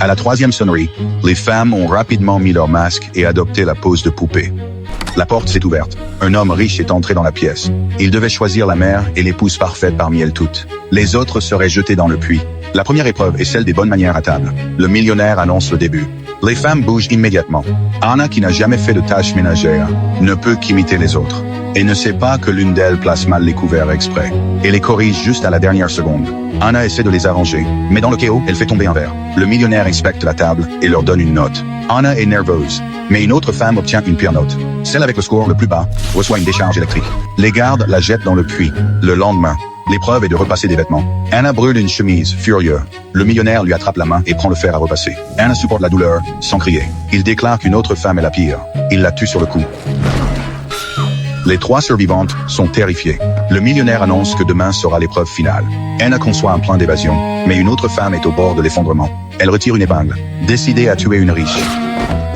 À la troisième sonnerie, les femmes ont rapidement mis leur masque et adopté la pose de poupée. La porte s'est ouverte. Un homme riche est entré dans la pièce. Il devait choisir la mère et l'épouse parfaite parmi elles toutes. Les autres seraient jetés dans le puits. La première épreuve est celle des bonnes manières à table. Le millionnaire annonce le début. Les femmes bougent immédiatement. Anna, qui n'a jamais fait de tâches ménagères, ne peut qu'imiter les autres. Et ne sait pas que l'une d'elles place mal les couverts exprès. Et les corrige juste à la dernière seconde. Anna essaie de les arranger, mais dans le chaos, elle fait tomber un verre. Le millionnaire inspecte la table et leur donne une note. Anna est nerveuse, mais une autre femme obtient une pire note. Celle avec le score le plus bas reçoit une décharge électrique. Les gardes la jettent dans le puits. Le lendemain, l'épreuve est de repasser des vêtements. Anna brûle une chemise, furieux. Le millionnaire lui attrape la main et prend le fer à repasser. Anna supporte la douleur, sans crier. Il déclare qu'une autre femme est la pire. Il la tue sur le coup. Les trois survivantes sont terrifiées. Le millionnaire annonce que demain sera l'épreuve finale. Anna conçoit un plan d'évasion, mais une autre femme est au bord de l'effondrement. Elle retire une épingle, décidée à tuer une riche.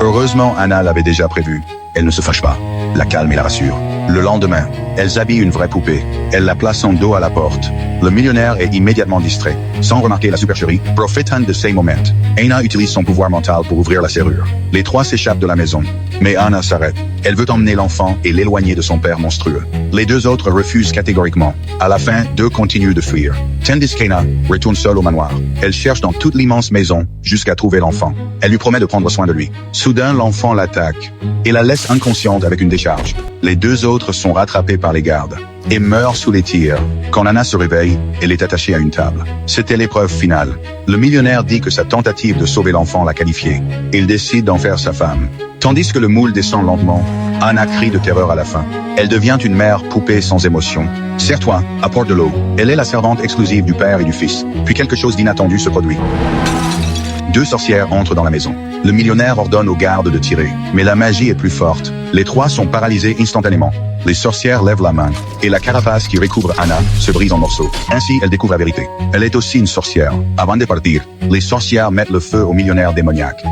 Heureusement, Anna l'avait déjà prévu. Elle ne se fâche pas, la calme et la rassure. Le lendemain, elles habillent une vraie poupée. Elle la place en dos à la porte. Le millionnaire est immédiatement distrait. Sans remarquer la supercherie, profitant de ces moments, Anna utilise son pouvoir mental pour ouvrir la serrure. Les trois s'échappent de la maison. Mais Anna s'arrête. Elle veut emmener l'enfant et l'éloigner de son père monstrueux. Les deux autres refusent catégoriquement. À la fin, deux continuent de fuir. Tandis qu'Anna retourne seule au manoir. Elle cherche dans toute l'immense maison jusqu'à trouver l'enfant. Elle lui promet de prendre soin de lui. Soudain, l'enfant l'attaque et la laisse inconsciente avec une décharge. Les deux autres sont rattrapés par les gardes et meurent sous les tirs. Quand Anna se réveille, elle est attachée à une table. C'était l'épreuve finale. Le millionnaire dit que sa tentative de sauver l'enfant l'a qualifiée. Il décide d'en faire sa femme. Tandis que le moule descend lentement, Anna crie de terreur à la fin. Elle devient une mère poupée sans émotion. Serre-toi, apporte de l'eau. Elle est la servante exclusive du père et du fils. Puis quelque chose d'inattendu se produit. Deux sorcières entrent dans la maison. Le millionnaire ordonne aux gardes de tirer, mais la magie est plus forte. Les trois sont paralysés instantanément. Les sorcières lèvent la main, et la carapace qui recouvre Anna se brise en morceaux. Ainsi, elle découvre la vérité. Elle est aussi une sorcière. Avant de partir, les sorcières mettent le feu au millionnaire démoniaque.